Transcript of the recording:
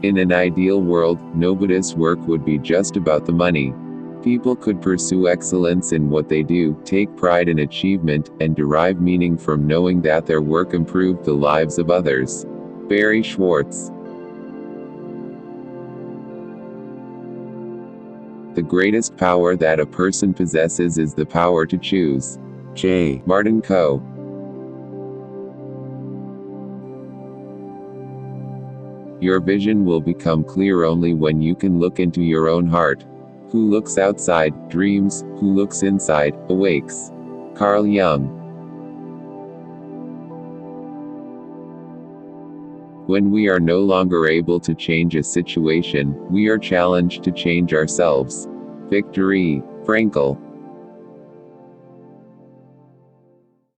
In an ideal world, nobody's work would be just about the money. People could pursue excellence in what they do, take pride in achievement, and derive meaning from knowing that their work improved the lives of others. Barry Schwartz. The greatest power that a person possesses is the power to choose. J. Martin Coe. Your vision will become clear only when you can look into your own heart. Who looks outside, dreams; who looks inside, awakes. Carl Jung. When we are no longer able to change a situation, we are challenged to change ourselves. Viktor E. Frankl.